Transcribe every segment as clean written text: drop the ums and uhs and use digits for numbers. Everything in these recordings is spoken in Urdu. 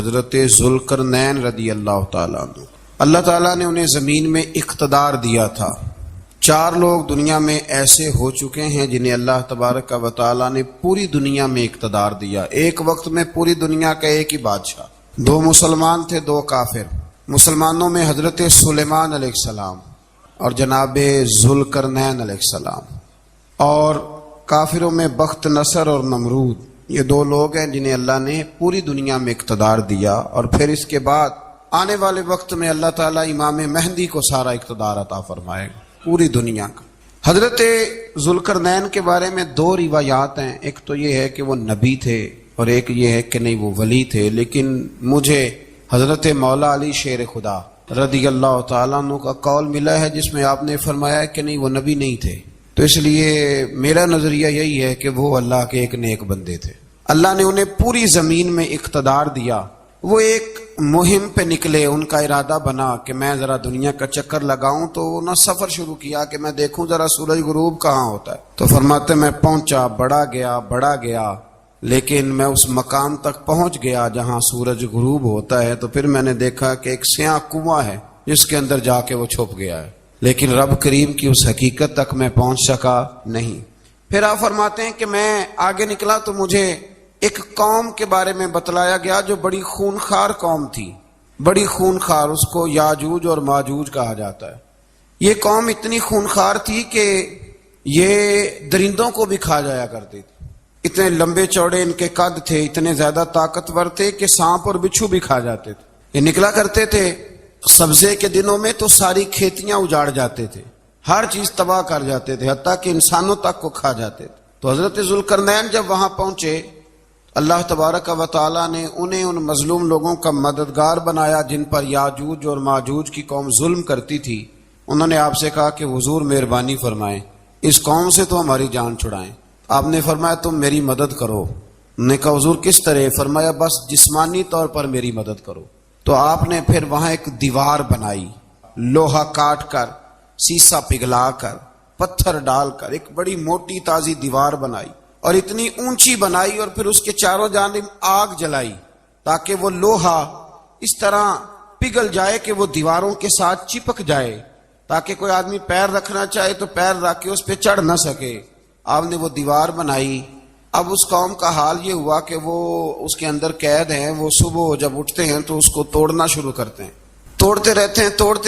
حضرت ذوالقرنین رضی اللہ تعالیٰ عنہ۔ اللہ تعالیٰ نے انہیں زمین میں اقتدار دیا تھا۔ 4 لوگ دنیا میں ایسے ہو چکے ہیں جنہیں اللہ تبارک و تعالیٰ نے پوری دنیا میں اقتدار دیا، ایک وقت میں پوری دنیا کا ایک ہی بادشاہ۔ 2 مسلمان تھے، 2 کافر۔ مسلمانوں میں حضرت سلیمان علیہ السلام اور جناب ذوالقرنین علیہ السلام، اور کافروں میں بخت نصر اور نمرود۔ یہ 2 لوگ ہیں جنہیں اللہ نے پوری دنیا میں اقتدار دیا، اور پھر اس کے بعد آنے والے وقت میں اللہ تعالیٰ امام مہدی کو سارا اقتدار عطا فرمائے گا پوری دنیا کا۔ حضرت ذوالقرنین کے بارے میں 2 روایات ہیں، ایک تو یہ ہے کہ وہ نبی تھے اور ایک یہ ہے کہ نہیں وہ ولی تھے، لیکن مجھے حضرت مولا علی شیر خدا رضی اللہ تعالیٰ عنہ کا قول ملا ہے جس میں آپ نے فرمایا کہ نہیں وہ نبی نہیں تھے، تو اس لیے میرا نظریہ یہی ہے کہ وہ اللہ کے ایک نیک بندے تھے۔ اللہ نے انہیں پوری زمین میں اقتدار دیا۔ وہ ایک مہم پہ نکلے، ان کا ارادہ بنا کہ میں ذرا دنیا کا چکر لگاؤں، تو انہوں نے سفر شروع کیا کہ میں دیکھوں ذرا سورج غروب کہاں ہوتا ہے۔ تو فرماتے میں پہنچا، بڑا گیا، لیکن میں اس مقام تک پہنچ گیا جہاں سورج غروب ہوتا ہے، تو پھر میں نے دیکھا کہ ایک سیاہ کنواں ہے جس کے اندر جا کے وہ چھپ گیا ہے، لیکن رب کریم کی اس حقیقت تک میں پہنچ سکا نہیں۔ پھر آپ فرماتے ہیں کہ میں آگے نکلا تو مجھے ایک قوم کے بارے میں بتلایا گیا جو بڑی خونخوار قوم تھی، بڑی خونخوار، اس کو یاجوج اور ماجوج کہا جاتا ہے۔ یہ قوم اتنی خونخوار تھی کہ یہ درندوں کو بھی کھا جایا کرتی تھی، اتنے لمبے چوڑے ان کے قد تھے، اتنے زیادہ طاقتور تھے کہ سانپ اور بچھو بھی کھا جاتے تھے۔ یہ نکلا کرتے تھے سبزے کے دنوں میں تو ساری کھیتیاں اجاڑ جاتے تھے، ہر چیز تباہ کر جاتے تھے، حتیٰ کہ انسانوں تک کو کھا جاتے تھے۔ تو حضرت ذوالقرنین جب وہاں پہنچے، اللہ تبارک و تعالیٰ نے انہیں ان مظلوم لوگوں کا مددگار بنایا جن پر یاجوج اور ماجوج کی قوم ظلم کرتی تھی۔ انہوں نے آپ سے کہا کہ حضور مہربانی فرمائیں، اس قوم سے تو ہماری جان چھڑائیں۔ آپ نے فرمایا تم میری مدد کرو۔ انہوں نے کہا حضور کس طرح؟ فرمایا بس جسمانی طور پر میری مدد کرو۔ تو آپ نے پھر وہاں ایک دیوار بنائی، لوہا کاٹ کر، سیسا پگھلا کر، پتھر ڈال کر ایک بڑی موٹی تازی دیوار بنائی، اور اتنی اونچی بنائی، اور پھر اس کے چاروں جانب آگ جلائی تاکہ وہ لوہا اس طرح پگھل جائے کہ وہ دیواروں کے ساتھ چپک جائے، تاکہ کوئی آدمی پیر رکھنا چاہے تو پیر رکھ کے اس پہ چڑھ نہ سکے۔ آپ نے وہ دیوار بنائی۔ اب اس قوم کا حال یہ ہوا کہ وہ اس کے اندر قید ہیں، وہ صبح جب اٹھتے ہیں تو اس کو توڑنا شروع کرتے ہیں، توڑتے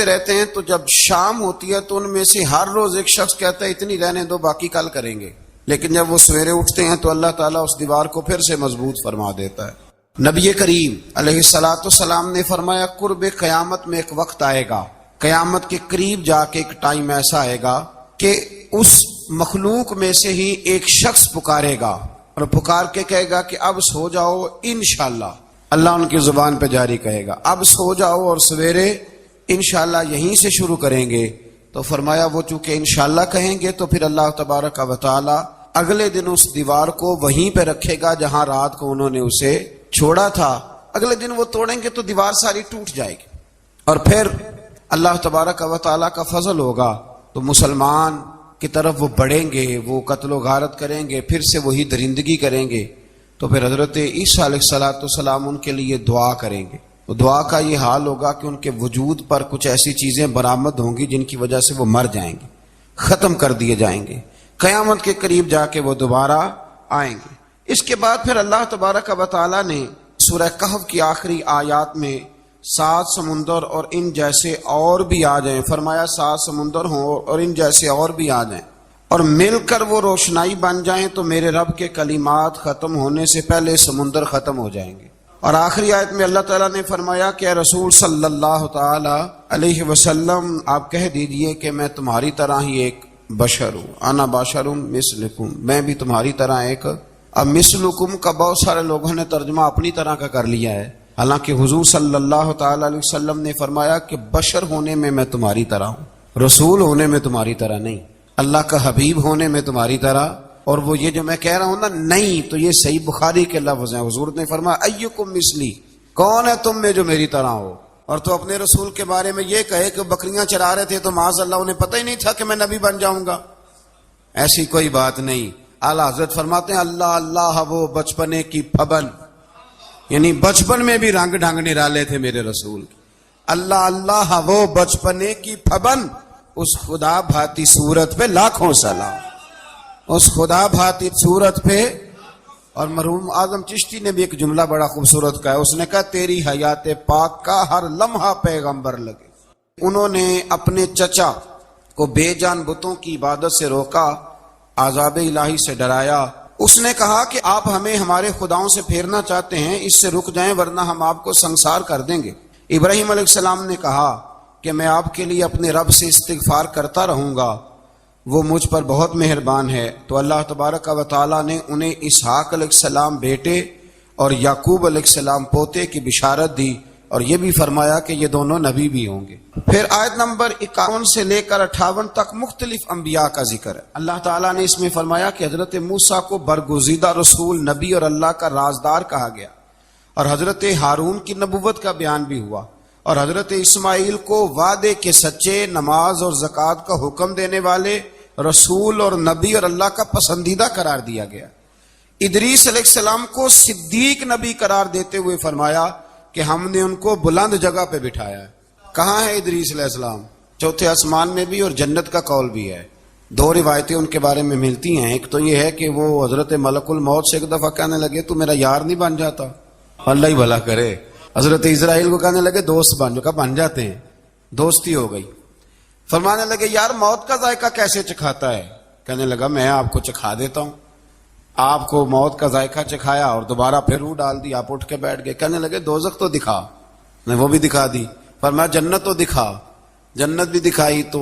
رہتے ہیں، تو جب شام ہوتی ہے تو ان میں سے ہر روز ایک شخص کہتا ہے اتنی رہنے دو، باقی کل کریں گے، لیکن جب وہ سویرے اٹھتے ہیں تو اللہ تعالیٰ اس دیوار کو پھر سے مضبوط فرما دیتا ہے۔ نبی کریم علیہ الصلاۃ والسلام نے فرمایا قرب قیامت میں ایک وقت آئے گا، قیامت کے قریب جا کے ایک ٹائم ایسا آئے گا کہ اس مخلوق میں سے ہی ایک شخص پکارے گا، اور پکار کے کہے گا کہ اب سو جاؤ انشاءاللہ۔ اللہ ان کی زبان پہ جاری کہے گا اب سو جاؤ اور سویرے انشاءاللہ یہیں سے شروع کریں گے۔ تو فرمایا وہ چونکہ انشاءاللہ کہیں گے تو پھر اللہ تبارک و تعالی اگلے دن اس دیوار کو وہیں پہ رکھے گا جہاں رات کو انہوں نے اسے چھوڑا تھا۔ اگلے دن وہ توڑیں گے تو دیوار ساری ٹوٹ جائے گی، اور پھر اللہ تبارک و تعالی کا فضل ہوگا تو مسلمان کی طرف وہ بڑھیں گے، وہ قتل و غارت کریں گے، پھر سے وہی درندگی کریں گے۔ تو پھر حضرت عیسیٰ علیہ السلام ان کے لیے دعا کریں گے۔ تو دعا کا یہ حال ہوگا کہ ان کے وجود پر کچھ ایسی چیزیں برآمد ہوں گی جن کی وجہ سے وہ مر جائیں گے، ختم کر دیے جائیں گے، قیامت کے قریب جا کے وہ دوبارہ آئیں گے۔ اس کے بعد پھر اللہ تبارک و تعالی نے سورہ کہف کی آخری آیات میں 7 سمندر اور ان جیسے اور بھی آ جائیں، فرمایا 7 سمندر ہوں اور ان جیسے اور بھی آ جائیں اور مل کر وہ روشنائی بن جائیں تو میرے رب کے کلمات ختم ہونے سے پہلے سمندر ختم ہو جائیں گے۔ اور آخری آیت میں اللہ تعالیٰ نے فرمایا کہ اے رسول صلی اللہ تعالی علیہ وسلم آپ کہہ دیجئے کہ میں تمہاری طرح ہی ایک بشر ہوں، انا بشر مثلکم، میں بھی تمہاری طرح ایک۔ اب مثلکم کا بہت سارے لوگوں نے ترجمہ اپنی طرح کا کر لیا ہے، حالانکہ حضور صلی اللہ تعالی علیہ وسلم نے فرمایا کہ بشر ہونے میں تمہاری طرح ہوں، رسول ہونے میں تمہاری طرح نہیں، اللہ کا حبیب ہونے میں تمہاری طرح۔ اور وہ یہ جو میں کہہ رہا ہوں نا نہیں، تو یہ صحیح بخاری کے لفظ ہیں، حضور نے فرمایا ایکم مثلی، کون ہے تم میں جو میری طرح ہو؟ اور تو اپنے رسول کے بارے میں یہ کہے کہ بکریاں چرا رہے تھے تو معاذ اللہ انہیں پتہ ہی نہیں تھا کہ میں نبی بن جاؤں گا، ایسی کوئی بات نہیں۔ اعلیٰ حضرت فرماتے ہیں اللہ اللہ وہ بچپنے کی پھبن، یعنی بچپن میں بھی رنگ ڈھنگ نرالے تھے میرے رسول کے. اللہ اللہ وہ بچپنے کی پھبن، اس خدا بھاتی صورت پہ لاکھوں سلام، اس خدا بھاتی صورت پہ. اور مرحوم اعظم چشتی نے بھی ایک جملہ بڑا خوبصورت کہا ہے. اس نے کہا تیری حیات پاک کا ہر لمحہ پیغمبر لگے. انہوں نے اپنے چچا کو بے جان بتوں کی عبادت سے روکا، عذاب الہی سے ڈرایا. اس نے کہا کہ آپ ہمیں ہمارے خداؤں سے پھیرنا چاہتے ہیں، اس سے رک جائیں ورنہ ہم آپ کو سنسار کر دیں گے. ابراہیم علیہ السلام نے کہا کہ میں آپ کے لیے اپنے رب سے استغفار کرتا رہوں گا، وہ مجھ پر بہت مہربان ہے. تو اللہ تبارک و تعالیٰ نے انہیں اسحاق علیہ السلام بیٹے اور یعقوب علیہ السلام پوتے کی بشارت دی، اور یہ بھی فرمایا کہ یہ دونوں نبی بھی ہوں گے. پھر آیت نمبر 51 سے لے کر 58 تک مختلف انبیاء کا ذکر ہے. اللہ تعالیٰ نے اس میں فرمایا کہ حضرت موسیٰ کو برگزیدہ رسول، نبی اور اللہ کا رازدار کہا گیا، اور حضرت ہارون کی نبوت کا بیان بھی ہوا، اور حضرت اسماعیل کو وعدے کے سچے، نماز اور زکوٰۃ کا حکم دینے والے رسول اور نبی اور اللہ کا پسندیدہ قرار دیا گیا. ادریس علیہ السلام کو صدیق نبی قرار دیتے ہوئے فرمایا کہ ہم نے ان کو بلند جگہ پہ بٹھایا ہے. کہاں ہے ادریس علیہ السلام؟ چوتھے آسمان میں بھی، اور جنت کا قول بھی ہے. دو روایتیں ان کے بارے میں ملتی ہیں. ایک تو یہ ہے کہ وہ حضرت ملک الموت سے ایک دفعہ کہنے لگے تو میرا یار نہیں بن جاتا؟ اللہ ہی بھلا کرے. حضرت اسرائیل کو کہنے لگے دوست بن جو، کہا بن جاتے ہیں. دوستی ہو گئی. فرمانے لگے یار موت کا ذائقہ کیسے چکھاتا ہے؟ کہنے لگا میں آپ کو چکھا دیتا ہوں. آپ کو موت کا ذائقہ چکھایا اور دوبارہ پھر روح ڈال دی، آپ اٹھ کے بیٹھ گئے. کہنے لگے دوزخ تو دکھا، میں وہ بھی دکھا دی. فرمایا جنت تو دکھا، جنت بھی دکھائی. تو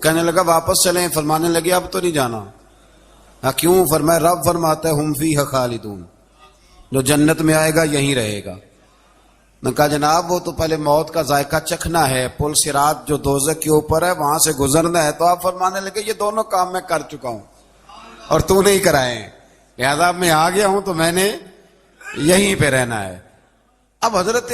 کہنے لگا واپس چلیں. فرمانے لگے اب تو نہیں جانا. ہاں کیوں؟ فرمایا رب فرماتا ہے ہم فیہ خالدون، جو جنت میں آئے گا یہیں رہے گا. میں کہا جناب وہ تو پہلے موت کا ذائقہ چکھنا ہے، پل صراط جو دوزخ کے اوپر ہے وہاں سے گزرنا ہے. تو آپ فرمانے لگے یہ دونوں کام میں کر چکا ہوں اور تو نہیں کرائے ہیں، لہذا میں آ گیا ہوں تو میں نے یہیں پہ رہنا ہے. اب حضرت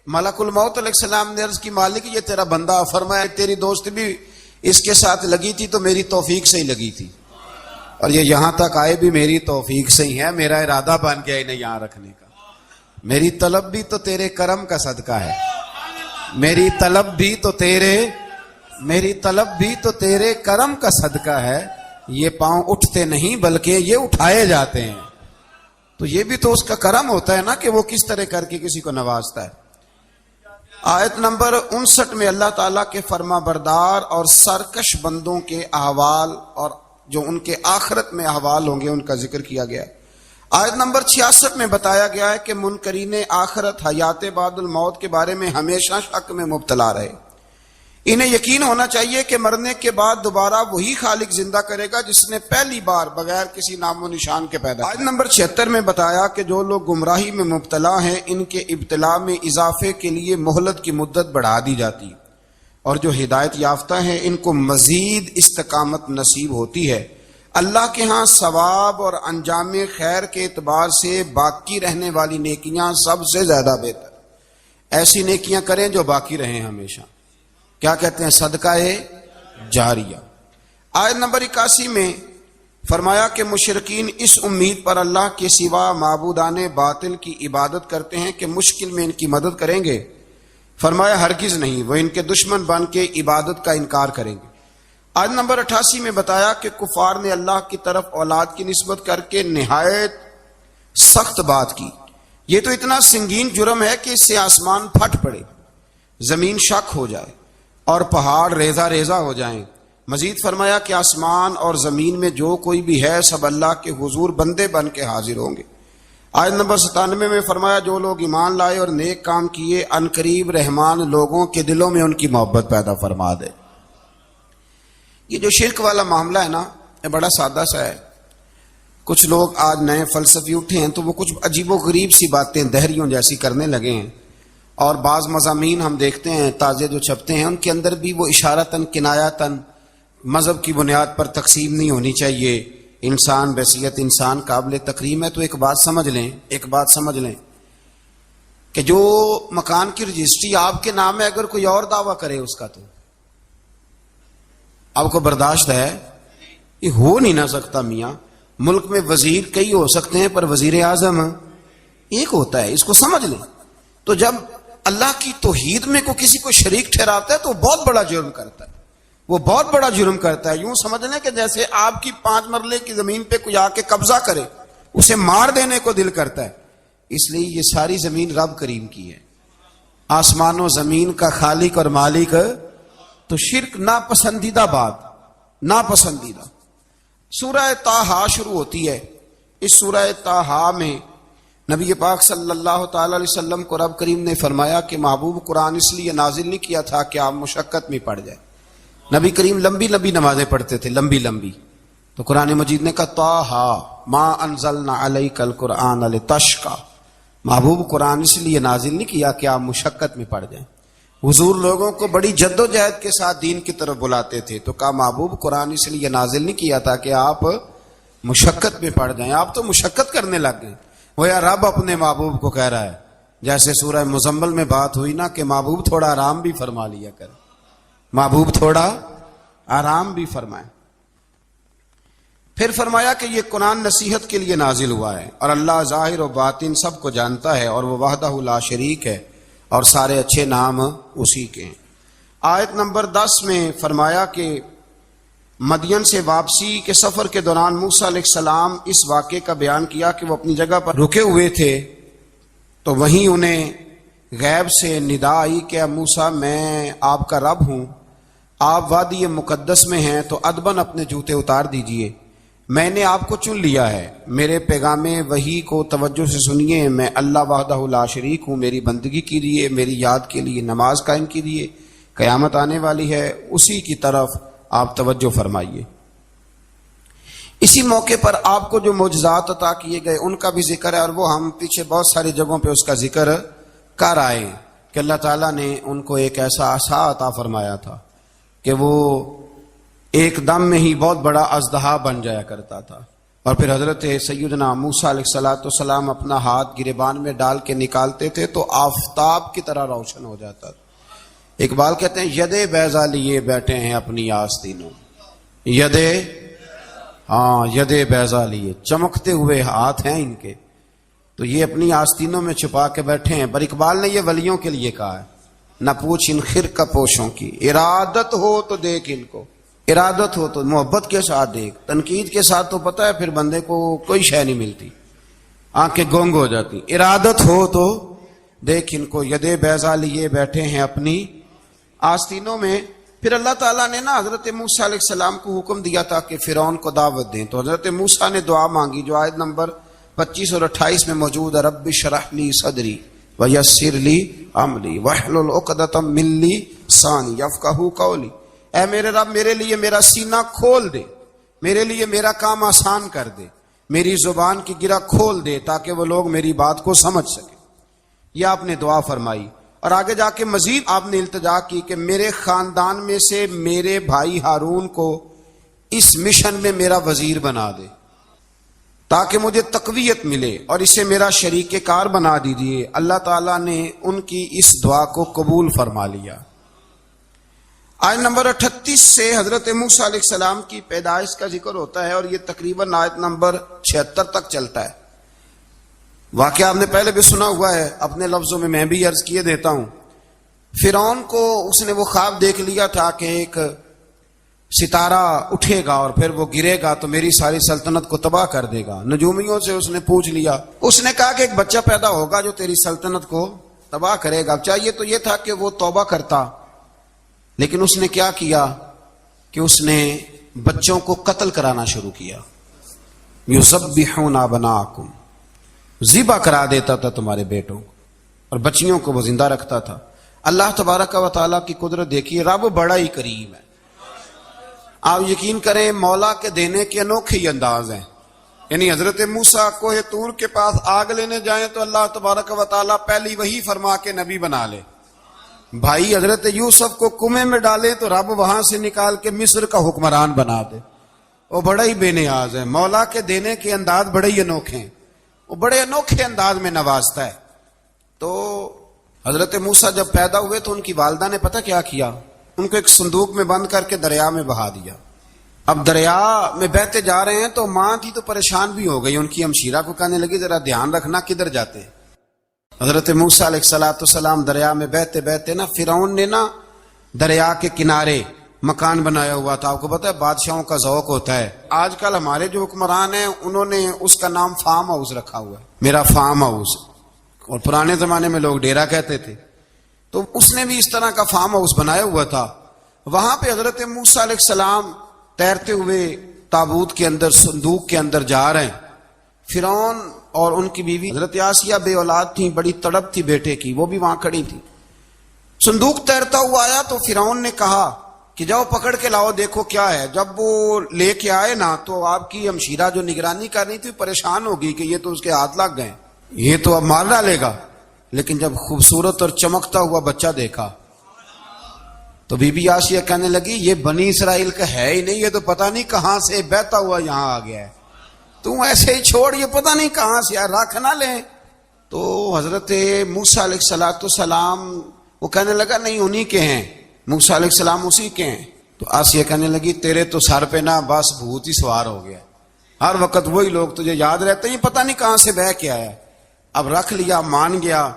ملک الموت علیہ السلام نے عرض کی مالک یہ تیرا بندہ. فرمایا تیری دوست بھی اس کے ساتھ لگی تھی تو میری توفیق سے ہی لگی تھی، اور یہ یہاں تک آئے بھی میری توفیق سے ہی ہے. میرا ارادہ بن گیا انہیں یہاں رکھنے کا. میری طلب بھی تو تیرے کرم کا صدقہ ہے، میری طلب بھی تو تیرے کرم کا صدقہ ہے. یہ پاؤں اٹھتے نہیں بلکہ یہ اٹھائے جاتے ہیں. تو یہ بھی تو اس کا کرم ہوتا ہے نا کہ وہ کس طرح کر کے کسی کو نوازتا ہے. آیت نمبر 59 میں اللہ تعالیٰ کے فرما بردار اور سرکش بندوں کے احوال اور جو ان کے آخرت میں احوال ہوں گے ان کا ذکر کیا گیا ہے. آیت نمبر 66 میں بتایا گیا ہے کہ منکرین آخرت حیات بعد الموت کے بارے میں ہمیشہ شک میں مبتلا رہے. انہیں یقین ہونا چاہیے کہ مرنے کے بعد دوبارہ وہی خالق زندہ کرے گا جس نے پہلی بار بغیر کسی نام و نشان کے پیدا. آیت نمبر 76 میں بتایا کہ جو لوگ گمراہی میں مبتلا ہیں ان کے ابتلا میں اضافے کے لیے مہلت کی مدت بڑھا دی جاتی، اور جو ہدایت یافتہ ہیں ان کو مزید استقامت نصیب ہوتی ہے. اللہ کے ہاں ثواب اور انجام خیر کے اعتبار سے باقی رہنے والی نیکیاں سب سے زیادہ بہتر. ایسی نیکیاں کریں جو باقی رہیں ہمیشہ. کیا کہتے ہیں؟ صدقہ جاریہ. آیت نمبر 81 میں فرمایا کہ مشرکین اس امید پر اللہ کے سوا معبودان باطل کی عبادت کرتے ہیں کہ مشکل میں ان کی مدد کریں گے. فرمایا ہرگز نہیں، وہ ان کے دشمن بن کے عبادت کا انکار کریں گے. آیت نمبر 88 میں بتایا کہ کفار نے اللہ کی طرف اولاد کی نسبت کر کے نہایت سخت بات کی. یہ تو اتنا سنگین جرم ہے کہ اس سے آسمان پھٹ پڑے، زمین شک ہو جائے اور پہاڑ ریزہ ریزہ ہو جائیں. مزید فرمایا کہ آسمان اور زمین میں جو کوئی بھی ہے سب اللہ کے حضور بندے بن کے حاضر ہوں گے. آیت نمبر 97 میں فرمایا جو لوگ ایمان لائے اور نیک کام کیے عنقریب رحمان لوگوں کے دلوں میں ان کی محبت پیدا فرما دے. یہ جو شرک والا معاملہ ہے نا یہ بڑا سادہ سا ہے. کچھ لوگ آج نئے فلسفی اٹھے ہیں تو وہ کچھ عجیب و غریب سی باتیں دہریوں جیسی کرنے لگے ہیں، اور بعض مضامین ہم دیکھتے ہیں تازے جو چھپتے ہیں ان کے اندر بھی وہ اشارتاً کنایاتاً مذہب کی بنیاد پر تقسیم نہیں ہونی چاہیے، انسان بحیثیت انسان قابل تکریم ہے. تو ایک بات سمجھ لیں کہ جو مکان کی رجسٹری آپ کے نام ہے اگر کوئی اور دعویٰ کرے اس کا تو آپ کو برداشت ہے؟ یہ ہو نہیں نہ سکتا میاں. ملک میں وزیر کئی ہو سکتے ہیں پر وزیر اعظم ایک ہوتا ہے، اس کو سمجھ لیں۔ تو جب اللہ کی توحید میں کو کسی کو شریک ٹھہراتا ہے تو وہ بہت بڑا جرم کرتا ہے، وہ بہت بڑا جرم کرتا ہے۔ یوں سمجھ لیں کہ جیسے آپ کی 5 مرلے کی زمین پہ کوئی آ کے قبضہ کرے، اسے مار دینے کو دل کرتا ہے۔ اس لیے یہ ساری زمین رب کریم کی ہے، آسمان و زمین کا خالق اور مالک۔ تو شرک ناپسندیدہ بات، ناپسندیدہ۔ سورہ طٰہٰ شروع ہوتی ہے۔ اس سورہ طٰہٰ میں نبی پاک صلی اللہ تعالی علیہ وسلم کو رب کریم نے فرمایا کہ محبوب قرآن اس لیے نازل نہیں کیا تھا کہ آپ مشقت میں پڑ جائیں۔ نبی کریم لمبی لمبی نمازیں پڑھتے تھے، لمبی لمبی، تو قرآن مجید نے کہا طٰہٰ ما انزلنا علیک القرآن لتشقیٰ، محبوب قرآن اس لیے نازل نہیں کیا کہ آپ مشقت میں پڑ جائیں۔ حضور لوگوں کو بڑی جد و جہد کے ساتھ دین کی طرف بلاتے تھے، تو کہا محبوب قرآن اس لیے نازل نہیں کیا تھا کہ آپ مشقت میں پڑ جائیں، آپ تو مشقت کرنے لگ گئے۔ وہ یا رب اپنے محبوب کو کہہ رہا ہے، جیسے سورہ مزمل میں بات ہوئی نا کہ محبوب تھوڑا آرام بھی فرما لیا کر، محبوب تھوڑا آرام بھی فرمائے۔ پھر فرمایا کہ یہ قرآن نصیحت کے لیے نازل ہوا ہے، اور اللہ ظاہر و باطن سب کو جانتا ہے، اور وہ وحدہ لا شریک ہے، اور سارے اچھے نام اسی کے ہیں۔ آیت نمبر 10 میں فرمایا کہ مدین سے واپسی کے سفر کے دوران موسیٰ علیہ السلام اس واقعے کا بیان کیا کہ وہ اپنی جگہ پر رکے ہوئے تھے، تو وہیں انہیں غیب سے ندا آئی کہ موسیٰ میں آپ کا رب ہوں، آپ وادی مقدس میں ہیں، تو ادباً اپنے جوتے اتار دیجئے، میں نے آپ کو چن لیا ہے، میرے پیغام وحی کو توجہ سے سنیے، میں اللہ وحدہ لا شریک ہوں، میری بندگی کیجیے، میری یاد کے لیے نماز قائم کیجیے، قیامت آنے والی ہے، اسی کی طرف آپ توجہ فرمائیے۔ اسی موقع پر آپ کو جو معجزات عطا کیے گئے ان کا بھی ذکر ہے، اور وہ ہم پیچھے بہت ساری جگہوں پہ اس کا ذکر کر آئے کہ اللہ تعالیٰ نے ان کو ایک ایسا عصا عطا فرمایا تھا کہ وہ ایک دم میں ہی بہت بڑا اژدہا بن جایا کرتا تھا، اور پھر حضرت سیدنا موسیٰ علیہ السلام اپنا ہاتھ گریبان میں ڈال کے نکالتے تھے تو آفتاب کی طرح روشن ہو جاتا تھا۔ اقبال کہتے ہیں یدے بیضا لیے بیٹھے ہیں اپنی آستینوں، یدے بیضا لیے، چمکتے ہوئے ہاتھ ہیں ان کے، تو یہ اپنی آستینوں میں چھپا کے بیٹھے ہیں۔ پر اقبال نے یہ ولیوں کے لیے کہا ہے، نہ پوچھ ان خرقہ پوشوں کی، ارادت ہو تو دیکھ ان کو، ارادت ہو تو محبت کے ساتھ دیکھ، تنقید کے ساتھ تو پتہ ہے پھر بندے کو کوئی شے نہیں ملتی، آنکھیں گونگ ہو جاتی۔ ارادت ہو تو دیکھ ان کو، یدے بیضا لیے بیٹھے ہیں اپنی آستینوں میں۔ پھر اللہ تعالیٰ نے نا حضرت موسیٰ علیہ السلام کو حکم دیا تھا کہ فرعون کو دعوت دیں، تو حضرت موسیٰ نے دعا مانگی جو آیت نمبر 25 اور 28 میں موجود ہے، رب اشرح لی صدری ویسر لی امری واحلل عقدۃ من لسانی یفقہوا قولی، اے میرے رب میرے لیے میرا سینہ کھول دے، میرے لیے میرا کام آسان کر دے، میری زبان کی گرہ کھول دے تاکہ وہ لوگ میری بات کو سمجھ سکیں۔ یہ آپ نے دعا فرمائی، اور آگے جا کے مزید آپ نے التجا کی کہ میرے خاندان میں سے میرے بھائی ہارون کو اس مشن میں میرا وزیر بنا دے تاکہ مجھے تقویت ملے، اور اسے میرا شریک کار بنا دیجیے۔ اللہ تعالیٰ نے ان کی اس دعا کو قبول فرما لیا۔ آیت نمبر 38 سے حضرت موسیٰ علیہ السلام کی پیدائش کا ذکر ہوتا ہے، اور یہ تقریباً آیت نمبر 76 تک چلتا ہے۔ واقعہ آپ نے پہلے بھی سنا ہوا ہے، اپنے لفظوں میں بھی عرض کیے دیتا ہوں۔ فرعون کو اس نے وہ خواب دیکھ لیا تھا کہ ایک ستارہ اٹھے گا اور پھر وہ گرے گا تو میری ساری سلطنت کو تباہ کر دے گا۔ نجومیوں سے اس نے پوچھ لیا، اس نے کہا کہ ایک بچہ پیدا ہوگا جو تیری سلطنت کو تباہ کرے گا۔ چاہیے تو یہ تھا کہ وہ توبہ کرتا، لیکن اس نے کیا کیا کہ اس نے بچوں کو قتل کرانا شروع کیا۔ یذبحون ابناءکم، ذبح کرا دیتا تھا تمہارے بیٹوں کو، اور بچیوں کو وہ زندہ رکھتا تھا۔ اللہ تبارک و تعالیٰ کی قدرت دیکھیے، رب بڑا ہی کریم ہے۔ آپ یقین کریں مولا کے دینے کے انوکھے ہی انداز ہیں۔ یعنی حضرت موسیٰ کوہ طور کے پاس آگ لینے جائیں تو اللہ تبارک و تعالیٰ پہلی وہی فرما کے نبی بنا لے۔ بھائی حضرت یوسف کو کنویں میں ڈالے تو رب وہاں سے نکال کے مصر کا حکمران بنا دے۔ وہ بڑا ہی بے نیاز ہے، مولا کے دینے کے انداز بڑے ہی انوکھے ہیں، وہ بڑے انوکھے انداز میں نوازتا ہے۔ تو حضرت موسیٰ جب پیدا ہوئے تو ان کی والدہ نے پتہ کیا کیا، ان کو ایک صندوق میں بند کر کے دریا میں بہا دیا۔ اب دریا میں بہتے جا رہے ہیں تو ماں تھی تو پریشان بھی ہو گئی، ان کی ہمشیرہ کو کہنے لگی ذرا دھیان رکھنا کدھر جاتے ہیں۔ حضرت موسیٰ علیہ السلام دریا میں بہتے بہتے نا فرعون نے نا دریا کے کنارے مکان بنایا ہوا تھا. آپ کو پتا ہے بادشاہوں کا ذوق ہوتا ہے. آج کل ہمارے جو حکمران ہیں انہوں نے اس کا نام فارم ہاؤس رکھا ہوا ہے, میرا فارم ہاؤس, اور پرانے زمانے میں لوگ ڈیرا کہتے تھے. تو اس نے بھی اس طرح کا فارم ہاؤس بنایا ہوا تھا. وہاں پہ حضرت موسیٰ علیہ السلام تیرتے ہوئے تابوت کے اندر, صندوق کے اندر جا رہے ہیں. فرعون اور ان کی بیوی حضرت آسیہ بے اولاد تھیں, بڑی تڑپ تھی بیٹے کی, وہ بھی وہاں کھڑی تھی. صندوق تیرتا ہوا آیا تو فرعون نے کہا کہ جاؤ پکڑ کے لاؤ دیکھو کیا ہے. جب وہ لے کے آئے نا تو آپ کی ہمشیرہ جو نگرانی کر رہی تھی پریشان ہو گئی کہ یہ تو اس کے ہاتھ لگ گئے, یہ تو اب مار ڈالے گا. لیکن جب خوبصورت اور چمکتا ہوا بچہ دیکھا تو بی بی آسیہ کہنے لگی یہ بنی اسرائیل کا ہے ہی نہیں, یہ تو پتہ نہیں کہاں سے بہتا ہوا یہاں آ گیا ہے. تو ایسے ہی چھوڑ, یہ پتہ نہیں کہاں سے رکھ نہ لیں. تو حضرت موسیٰ علیہ السلام وہ کہنے لگا نہیں انہی کے ہیں, موسیٰ علیہ السلام اسی کے ہیں. تو آسیہ کہنے لگی تیرے تو سر پہ نا بس بھوت ہی سوار ہو گیا, ہر وقت وہی لوگ تجھے یاد رہتے ہیں, پتہ نہیں کہاں سے بہ کے آیا. اب رکھ لیا, مان گیا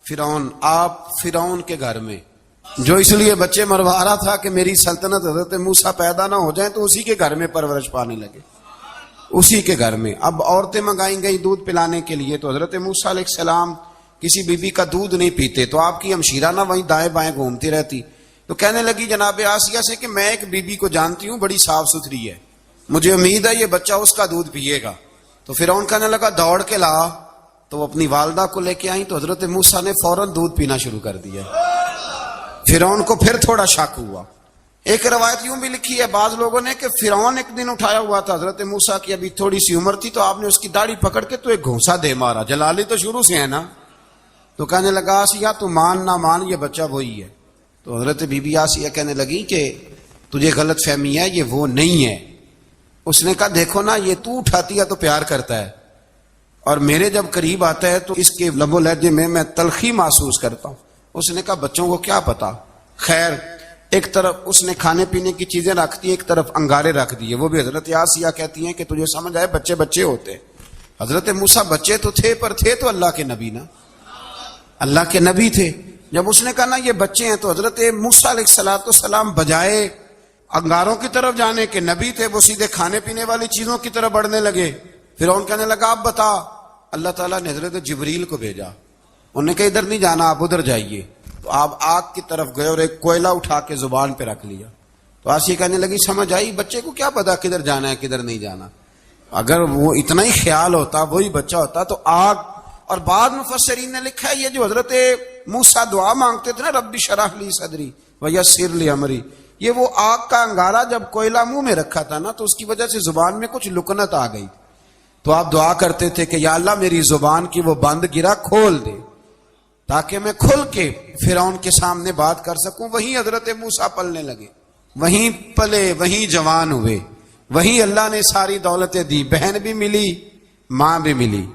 فرعون. آپ فرعون کے گھر میں جو اس لیے بچے مروا رہا تھا کہ میری سلطنت حضرت موسیٰ پیدا نہ ہو جائیں, تو اسی کے گھر میں پرورش پانے لگے, اسی کے گھر میں. اب عورتیں منگائی گئی دودھ پلانے کے لیے, تو حضرت موسیٰ علیہ السلام کسی بی بی کا دودھ نہیں پیتے, تو آپ کی ہمشیرہ نہ وہیں دائیں بائیں گھومتی رہتی. تو کہنے لگی جناب آسیہ سے کہ میں ایک بی بی کو جانتی ہوں, بڑی صاف ستھری ہے, مجھے امید ہے یہ بچہ اس کا دودھ پیے گا. تو فرعون کہنے لگا دوڑ کے لا. تو وہ اپنی والدہ کو لے کے آئیں, تو حضرت موسیٰ نے فوراً دودھ پینا شروع کر دیا. فرعون کو پھر تھوڑا شک ہوا. ایک روایت یوں بھی لکھی ہے بعض لوگوں نے کہ فرعون ایک دن اٹھایا ہوا تھا حضرت موسیٰ کی, ابھی تھوڑی سی عمر تھی, تو آپ نے اس کی داڑھی پکڑ کے تو ایک گھونسا دے مارا. جلالی تو شروع سے ہے نا. تو کہنے لگا آسیہ تو مان نہ مان یہ بچہ وہی ہے. تو حضرت بی بی آسیہ کہنے لگی کہ تجھے غلط فہمی ہے, یہ وہ نہیں ہے. اس نے کہا دیکھو نا یہ تو اٹھاتی ہے تو پیار کرتا ہے, اور میرے جب قریب آتا ہے تو اس کے لب و لہجے میں تلخی محسوس کرتا ہوں. اس نے کہا بچوں کو کیا پتا. خیر ایک طرف اس نے کھانے پینے کی چیزیں رکھتی, ایک طرف انگارے رکھ دیے. وہ بھی حضرت آسیہ کہتی ہیں کہ تجھے سمجھ آئے بچے بچے ہوتے. حضرت موسیٰ بچے تو تھے پر تھے تو اللہ کے نبی نا, اللہ کے نبی تھے. جب اس نے کہا نا یہ بچے ہیں, تو حضرت موسیٰ علیہ السلام بجائے انگاروں کی طرف جانے کے نبی تھے, وہ سیدھے کھانے پینے والی چیزوں کی طرف بڑھنے لگے. فرعون کہنے لگا آپ بتا. اللہ تعالیٰ نے حضرت جبریل کو بھیجا, انہوں نے کہا ادھر نہیں جانا آپ ادھر جائیے. تو آپ آگ کی طرف گئے اور ایک کوئلہ اٹھا کے زبان پہ رکھ لیا. تو آسیہ کہنے لگی سمجھ آئی, بچے کو کیا پتا کدھر جانا ہے کدھر نہیں جانا. اگر وہ اتنا ہی خیال ہوتا وہی بچہ ہوتا تو آگ. اور بعد مفسرین نے لکھا ہے یہ جو حضرت موسیٰ دعا مانگتے تھے نا رب اشرح لی صدری ویسر لی امری, یہ وہ آگ کا انگارہ جب کوئلہ منہ میں رکھا تھا نا تو اس کی وجہ سے زبان میں کچھ لکنت آ گئی. تو آپ دعا کرتے تھے کہ یا اللہ میری زبان کی وہ بند گرا کھول دے تاکہ میں کھل کے فرعون کے سامنے بات کر سکوں. وہیں حضرت موسیٰ پلنے لگے, وہیں پلے, وہیں جوان ہوئے, وہیں اللہ نے ساری دولتیں دی. بہن بھی ملی, ماں بھی ملی,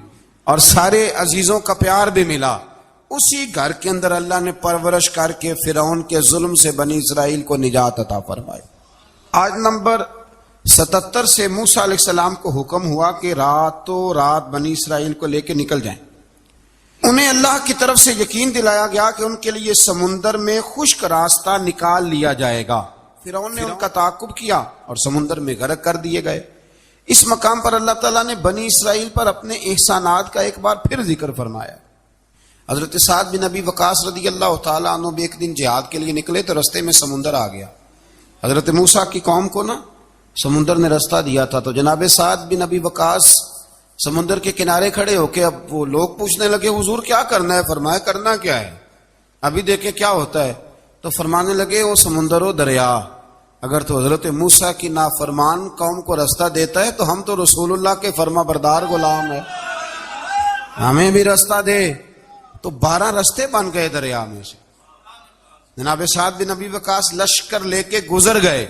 اور سارے عزیزوں کا پیار بھی ملا. اسی گھر کے اندر اللہ نے پرورش کر کے فرعون کے ظلم سے بنی اسرائیل کو نجات عطا فرمائی. آج نمبر 77 سے موسیٰ علیہ السلام کو حکم ہوا کہ راتوں رات بنی اسرائیل کو لے کے نکل جائیں. انہیں اللہ کی طرف سے یقین دلایا گیا کہ ان کے لیے سمندر میں خشک راستہ نکال لیا جائے گا. فرعون نے ان کا تعاقب کیا اور سمندر میں غرق کر دیے گئے. اس مقام پر اللہ تعالیٰ نے بنی اسرائیل پر اپنے احسانات کا ایک بار پھر ذکر فرمایا. حضرت سعد بن ابی وقاص رضی اللہ تعالیٰ عنہ بھی ایک دن جہاد کے لیے نکلے تو رستے میں سمندر آ گیا. حضرت موسیٰ کی قوم کو نا سمندر نے رستہ دیا تھا. تو جناب سعد بن ابی وقاص سمندر کے کنارے کھڑے ہو کے, اب وہ لوگ پوچھنے لگے حضور کیا کرنا ہے. فرمایا کرنا کیا ہے, ابھی دیکھیں کیا ہوتا ہے. تو فرمانے لگے وہ سمندر و دریا اگر تو حضرت موسیٰ کی نافرمان قوم کو رستہ دیتا ہے تو ہم تو رسول اللہ کے فرما بردار غلام ہیں, ہمیں بھی رستہ دے. تو 12 رستے بن گئے دریا میں سے. جناب سعد بن ابی وقاص لشکر لے کے گزر گئے,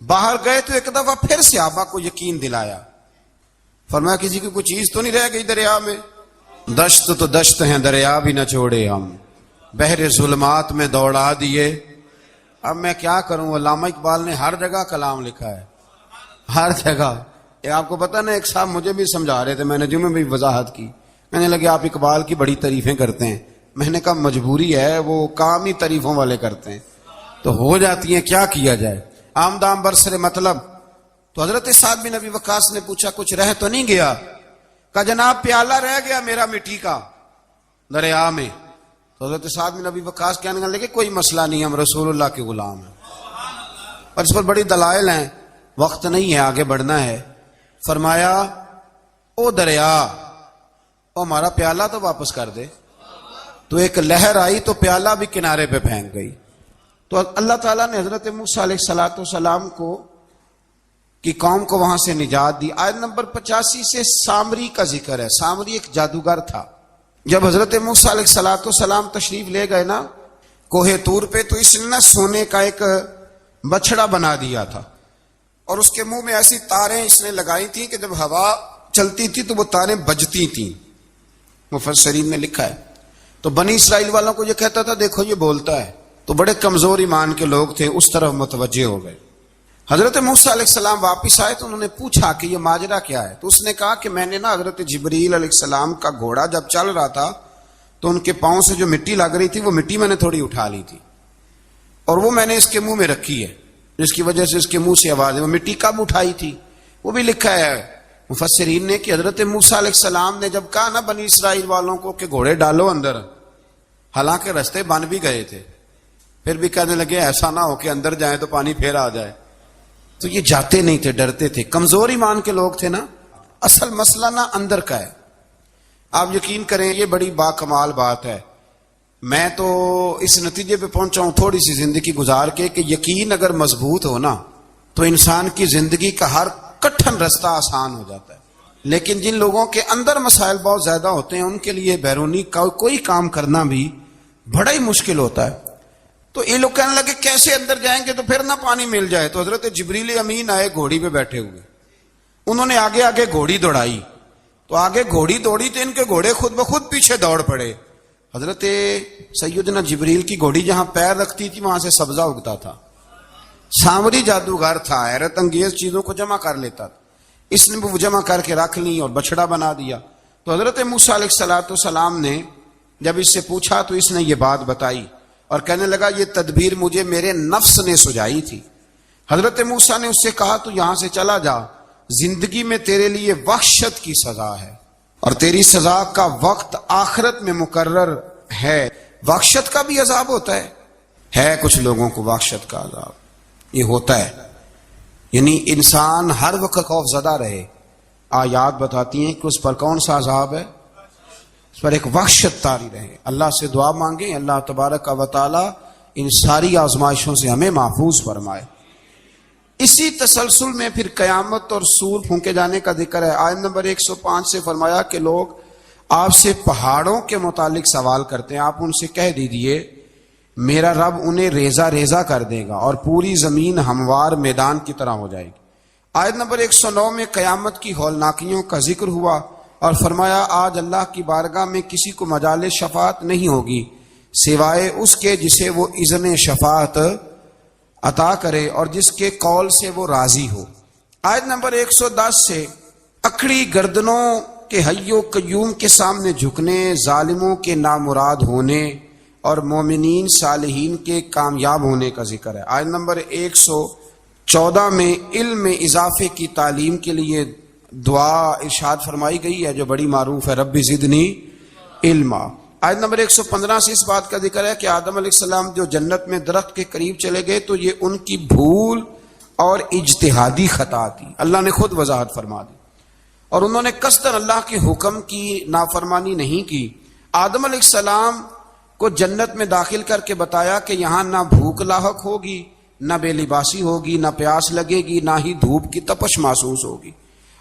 باہر گئے تو ایک دفعہ پھر صحابہ کو یقین دلایا. فرمایا کسی کی کوئی چیز تو نہیں رہ گئی دریا میں. دشت تو دشت ہیں دریا بھی نہ چھوڑے ہم, بحر ظلمات میں دوڑا دیے. اب میں کیا کروں, علامہ اقبال نے ہر جگہ کلام لکھا ہے, ہر جگہ. آپ کو پتہ نا ایک صاحب مجھے بھی سمجھا رہے تھے, میں نے جمعے میں بھی وضاحت کی کہنے لگے آپ اقبال کی بڑی تعریفیں کرتے ہیں. میں نے کہا مجبوری ہے، وہ کام ہی تعریفوں والے کرتے ہیں تو ہو جاتی ہیں، کیا کیا جائے. آمدام برسر مطلب. تو حضرت سعد بن ابی وقاص نے پوچھا کچھ رہ تو نہیں گیا؟ کہا جناب پیالہ رہ گیا میرا مٹی کا دریا میں. تو حضرت سعد بن ابی وقاص کہنے لگے کوئی مسئلہ نہیں، ہم رسول اللہ کے غلام ہیں. اور اس پر بڑی دلائل ہیں، وقت نہیں ہے آگے بڑھنا ہے. فرمایا او دریا، او ہمارا پیالہ تو واپس کر دے. تو ایک لہر آئی تو پیالہ بھی کنارے پہ پھینک گئی. تو اللہ تعالیٰ نے حضرت موسیٰ علیہ السلام کی قوم کو وہاں سے نجات دی. آیت نمبر 85 سے سامری کا ذکر ہے. سامری ایک جادوگر تھا. جب حضرت موسیٰ علیہ السلام تشریف لے گئے نا کوہ طور پہ، تو اس نے نا سونے کا ایک بچڑا بنا دیا تھا، اور اس کے منہ میں ایسی تاریں اس نے لگائی تھیں کہ جب ہوا چلتی تھی تو وہ تاریں بجتی تھیں. مفسرین نے لکھا ہے. تو بنی اسرائیل والوں کو یہ کہتا تھا دیکھو یہ بولتا ہے. تو بڑے کمزور ایمان کے لوگ تھے، اس طرف متوجہ ہو گئے. حضرت موسیٰ علیہ السلام واپس آئے تو انہوں نے پوچھا کہ یہ ماجرا کیا ہے. تو اس نے کہا کہ میں نے نا حضرت جبریل علیہ السلام کا گھوڑا جب چل رہا تھا تو ان کے پاؤں سے جو مٹی لگ رہی تھی وہ مٹی میں نے تھوڑی اٹھا لی تھی، اور وہ میں نے اس کے منہ میں رکھی ہے، جس کی وجہ سے اس کے منہ سے آواز ہے. وہ مٹی کب اٹھائی تھی وہ بھی لکھا ہے مفسرین نے کہ حضرت موسیٰ علیہ السلام نے جب کہا نا بنی اسرائیل والوں کو کہ گھوڑے ڈالو اندر، حالانکہ رستے بن بھی گئے تھے، پھر بھی کہنے لگے ایسا نہ ہو کہ اندر جائیں تو پانی پھر آ جائے. تو یہ جاتے نہیں تھے، ڈرتے تھے، کمزور ایمان کے لوگ تھے نا. اصل مسئلہ نا اندر کا ہے. آپ یقین کریں یہ بڑی باکمال بات ہے. میں تو اس نتیجے پہ پہنچا ہوں تھوڑی سی زندگی گزار کے کہ یقین اگر مضبوط ہو نا تو انسان کی زندگی کا ہر کٹھن رستہ آسان ہو جاتا ہے. لیکن جن لوگوں کے اندر مسائل بہت زیادہ ہوتے ہیں ان کے لیے بیرونی کوئی کام کرنا بھی بڑا ہی مشکل ہوتا ہے. تو یہ لوگ کہنے لگے کیسے اندر جائیں گے تو پھر نہ پانی مل جائے. تو حضرت جبریل امین آئے گھوڑی پہ بیٹھے ہوئے، انہوں نے آگے آگے گھوڑی دوڑائی. تو آگے گھوڑی دوڑی تو ان کے گھوڑے خود بخود پیچھے دوڑ پڑے. حضرت سیدنا جبریل کی گھوڑی جہاں پیر رکھتی تھی وہاں سے سبزہ اگتا تھا. سامری جادوگر تھا، حیرت انگیز چیزوں کو جمع کر لیتا تھا. اس نے وہ جمع کر کے رکھ لی اور بچڑا بنا دیا. تو حضرت موسیٰ علیہ السلام نے جب اس سے پوچھا تو اس نے یہ بات بتائی اور کہنے لگا یہ تدبیر مجھے میرے نفس نے سجائی تھی. حضرت موسیٰ نے اس سے کہا تو یہاں سے چلا جا، زندگی میں تیرے لیے وحشت کی سزا ہے اور تیری سزا کا وقت آخرت میں مقرر ہے. وحشت کا بھی عذاب ہوتا ہے کچھ لوگوں کو وحشت کا عذاب یہ ہوتا ہے، یعنی انسان ہر وقت خوف زدہ رہے. آیات بتاتی ہیں کہ اس پر کون سا عذاب ہے، اس پر ایک وحشت طاری رہے. اللہ سے دعا مانگیں اللہ تبارک و تعالی ان ساری آزمائشوں سے ہمیں محفوظ فرمائے. اسی تسلسل میں پھر قیامت اور سور پھونکے جانے کا ذکر ہے. آیت نمبر 105 سے فرمایا کہ لوگ آپ سے پہاڑوں کے متعلق سوال کرتے ہیں، آپ ان سے کہہ دیجئے میرا رب انہیں ریزہ ریزہ کر دے گا اور پوری زمین ہموار میدان کی طرح ہو جائے گی. آیت نمبر 109 میں قیامت کی ہولناکیوں کا ذکر ہوا اور فرمایا آج اللہ کی بارگاہ میں کسی کو مجال شفاعت نہیں ہوگی سوائے اس کے جسے وہ اذن شفاعت عطا کرے اور جس کے قول سے وہ راضی ہو. آیت نمبر 110 سے اکڑی گردنوں کے حی و قیوم کے سامنے جھکنے، ظالموں کے نامراد ہونے اور مومنین صالحین کے کامیاب ہونے کا ذکر ہے. آیت نمبر 114 میں علم میں اضافے کی تعلیم کے لیے دعا ارشاد فرمائی گئی ہے جو بڑی معروف ہے، رب زدنی علما. آیت نمبر 115 سے اس بات کا ذکر ہے کہ آدم علیہ السلام جو جنت میں درخت کے قریب چلے گئے تو یہ ان کی بھول اور اجتہادی خطا تھی. اللہ نے خود وضاحت فرما دی اور انہوں نے قصداً اللہ کے حکم کی نافرمانی نہیں کی. آدم علیہ السلام کو جنت میں داخل کر کے بتایا کہ یہاں نہ بھوک لاحق ہوگی، نہ بے لباسی ہوگی، نہ پیاس لگے گی، نہ ہی دھوپ کی تپش محسوس ہوگی،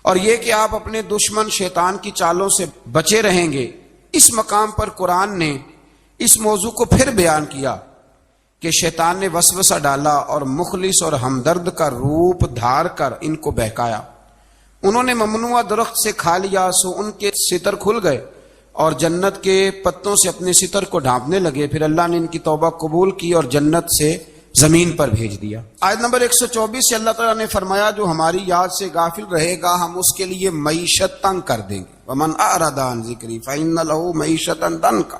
اور یہ کہ آپ اپنے دشمن شیطان کی چالوں سے بچے رہیں گے. اس مقام پر قرآن نے اس موضوع کو پھر بیان کیا کہ شیطان نے وسوسہ ڈالا اور مخلص اور ہمدرد کا روپ دھار کر ان کو بہکایا. انہوں نے ممنوع درخت سے کھا لیا سو ان کے ستر کھل گئے اور جنت کے پتوں سے اپنے ستر کو ڈھانپنے لگے. پھر اللہ نے ان کی توبہ قبول کی اور جنت سے زمین پر بھیج دیا۔ آیت نمبر 124 سے اللہ تعالیٰ نے فرمایا جو ہماری یاد سے غافل رہے گا ہم اس کے لیے معیشت تنگ کر دیں گے، وَمَنْ أَعْرَضَ عَنْ ذِكْرِي فَإِنَّ لَهُ مَعِيشَةً ضَنْكًا،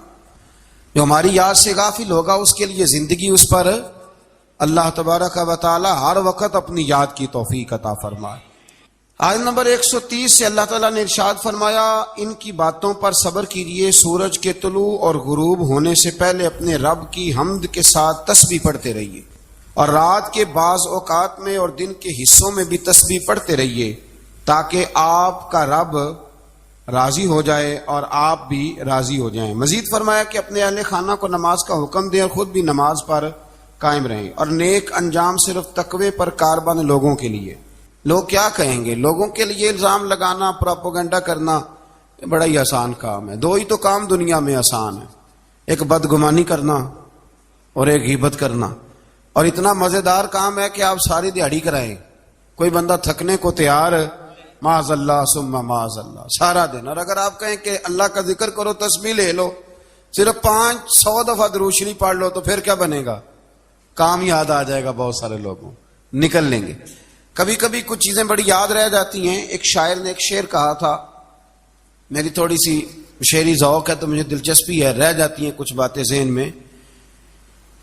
جو ہماری یاد سے غافل ہوگا اس کے لیے زندگی اس پر اللہ تبارک و تعالی ہر وقت اپنی یاد کی توفیق عطا فرمائے۔ آیت نمبر 130 سے اللہ تعالیٰ نے ارشاد فرمایا ان کی باتوں پر صبر کیجیے، سورج کے طلوع اور غروب ہونے سے پہلے اپنے رب کی حمد کے ساتھ تسبیح پڑھتے رہیے، اور رات کے بعض اوقات میں اور دن کے حصوں میں بھی تسبیح پڑھتے رہیے تاکہ آپ کا رب راضی ہو جائے اور آپ بھی راضی ہو جائیں۔ مزید فرمایا کہ اپنے اہل خانہ کو نماز کا حکم دیں اور خود بھی نماز پر قائم رہیں، اور نیک انجام صرف تقوی پر کاربن لوگوں کے لیے۔ لوگ کیا کہیں گے؟ لوگوں کے لیے الزام لگانا، پروپیگنڈا کرنا بڑا ہی آسان کام ہے۔ دو ہی تو کام دنیا میں آسان ہے، ایک بدگمانی کرنا اور ایک غیبت کرنا، اور اتنا مزیدار کام ہے کہ آپ ساری دیہڑی کرائیں، کوئی بندہ تھکنے کو تیار ہے، معاذ اللہ ثم معاذ اللہ سارا دن۔ اور اگر آپ کہیں کہ اللہ کا ذکر کرو، تسبیح لے لو، صرف 500 دفعہ درود شریف پڑھ لو، تو پھر کیا بنے گا؟ کام یاد آ جائے گا، بہت سارے لوگوں نکل لیں گے۔ کبھی کبھی کچھ چیزیں بڑی یاد رہ جاتی ہیں۔ ایک شاعر نے ایک شعر کہا تھا، میری تھوڑی سی شعری ذوق ہے تو مجھے دلچسپی ہے، رہ جاتی ہیں کچھ باتیں ذہن میں۔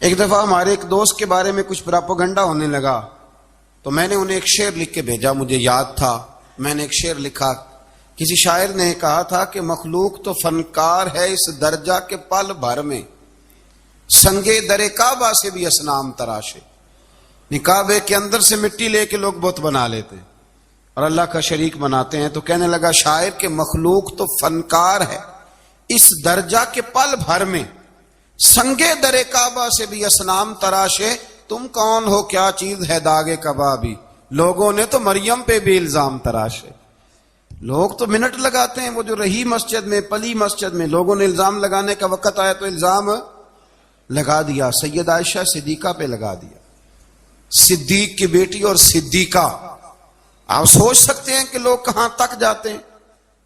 ایک دفعہ ہمارے ایک دوست کے بارے میں کچھ پراپوگنڈا ہونے لگا تو میں نے انہیں ایک شعر لکھ کے بھیجا، مجھے یاد تھا، میں نے ایک شعر لکھا۔ کسی شاعر نے کہا تھا کہ مخلوق تو فنکار ہے اس درجہ کے پل بھر میں، سنگے در کعبہ سے بھی اصنام تراشے۔ کعبے کے اندر سے مٹی لے کے لوگ بت بنا لیتے اور اللہ کا شریک بناتے ہیں۔ تو کہنے لگا شاعر کہ مخلوق تو فنکار ہے اس درجہ کے پل بھر میں، سنگے در کعبہ سے بھی اصنام تراشے، تم کون ہو کیا چیز ہے داغ کبابی، لوگوں نے تو مریم پہ بھی الزام تراشے۔ لوگ تو منٹ لگاتے ہیں، وہ جو رہی مسجد میں، پلی مسجد میں، لوگوں نے الزام لگانے کا وقت آیا تو الزام لگا دیا، سید عائشہ صدیقہ پہ لگا دیا، صدیق کی بیٹی اور صدیقہ۔ آپ سوچ سکتے ہیں کہ لوگ کہاں تک جاتے ہیں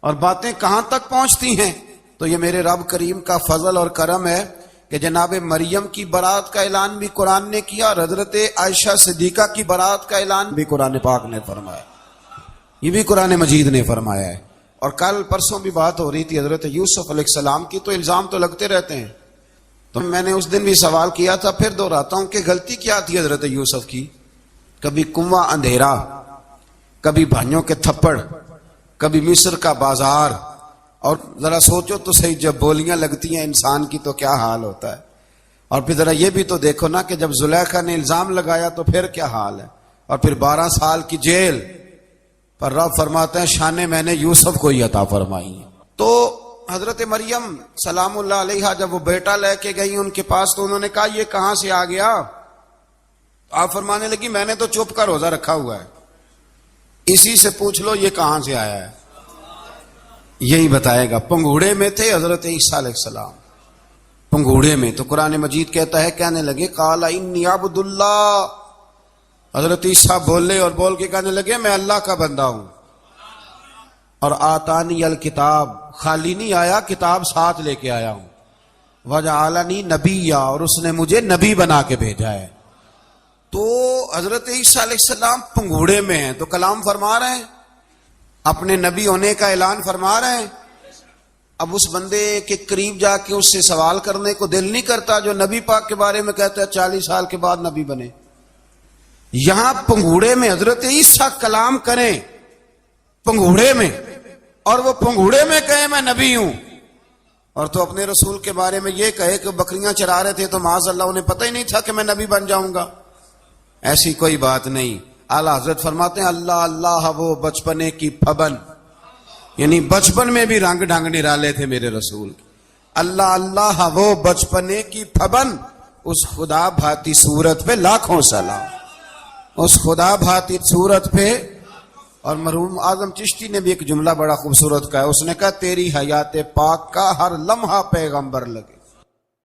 اور باتیں کہاں تک پہنچتی ہیں۔ تو یہ میرے رب کریم کا فضل اور کرم ہے کہ جناب مریم کی برات کا اعلان بھی قرآن نے کیا اور حضرت عائشہ صدیقہ کی برات کا اعلان بھی قرآن پاک نے فرمایا، یہ بھی قرآن مجید نے فرمایا ہے۔ اور کل پرسوں بھی بات ہو رہی تھی حضرت یوسف علیہ السلام کی، تو الزام تو لگتے رہتے ہیں۔ تو میں نے اس دن بھی سوال کیا تھا، پھر دہراتا ہوں کہ غلطی کیا تھی حضرت یوسف کی؟ کبھی کنواں اندھیرا، کبھی بھائیوں کے تھپڑ، کبھی مصر کا بازار، اور ذرا سوچو تو صحیح جب بولیاں لگتی ہیں انسان کی تو کیا حال ہوتا ہے۔ اور پھر ذرا یہ بھی تو دیکھو نا کہ جب زلیخا نے الزام لگایا تو پھر کیا حال ہے، اور پھر 12 سال کی جیل پر رب فرماتے ہیں شانیں میں نے یوسف کو ہی عطا فرمائی ہیں۔ تو حضرت مریم سلام اللہ علیہا جب وہ بیٹا لے کے گئی ان کے پاس تو انہوں نے کہا یہ کہاں سے آ گیا؟ آپ فرمانے لگی میں نے تو چپ کر روزہ رکھا ہوا ہے، اسی سے پوچھ لو یہ کہاں سے آیا ہے، یہی بتائے گا۔ پنگوڑے میں تھے حضرت عیسیٰ علیہ السلام، پنگوڑے میں۔ تو قرآن مجید کہتا ہے کہنے لگے قال انی عبد اللہ، حضرت عیسیٰ بولے اور بول کے کہنے لگے میں اللہ کا بندہ ہوں، اور آتانی الکتاب، خالی نہیں آیا، کتاب ساتھ لے کے آیا ہوں، وجعلنی نبیا، اور اس نے مجھے نبی بنا کے بھیجا ہے۔ تو حضرت عیسیٰ علیہ السلام پنگوڑے میں ہیں تو کلام فرما رہے ہیں، اپنے نبی ہونے کا اعلان فرما رہے ہیں۔ اب اس بندے کے قریب جا کے اس سے سوال کرنے کو دل نہیں کرتا جو نبی پاک کے بارے میں کہتا ہے 40 سال کے بعد نبی بنے۔ یہاں پنگوڑے میں حضرت عیسیٰ کلام کریں، پنگوڑے میں، اور وہ پنگوڑے میں کہے میں نبی ہوں، اور تو اپنے رسول کے بارے میں یہ کہے کہ بکریاں چرا رہے تھے تو معاذ اللہ انہیں پتہ ہی نہیں تھا کہ میں نبی بن جاؤں گا۔ ایسی کوئی بات نہیں۔ اعلیٰ حضرت فرماتے ہیں اللہ اللہ وہ بچپنے کی پھبن، یعنی بچپن میں بھی رنگ ڈھنگ نرالے تھے میرے رسول کی۔ اللہ اللہ وہ بچپنے کی پھبن، اس خدا بھاتی صورت پہ لاکھوں سلام، اس خدا بھاتی صورت پہ۔ اور مرحوم اعظم چشتی نے بھی ایک جملہ بڑا خوبصورت کہا ہے، اس نے کہا تیری حیات پاک کا ہر لمحہ پیغمبر لگے۔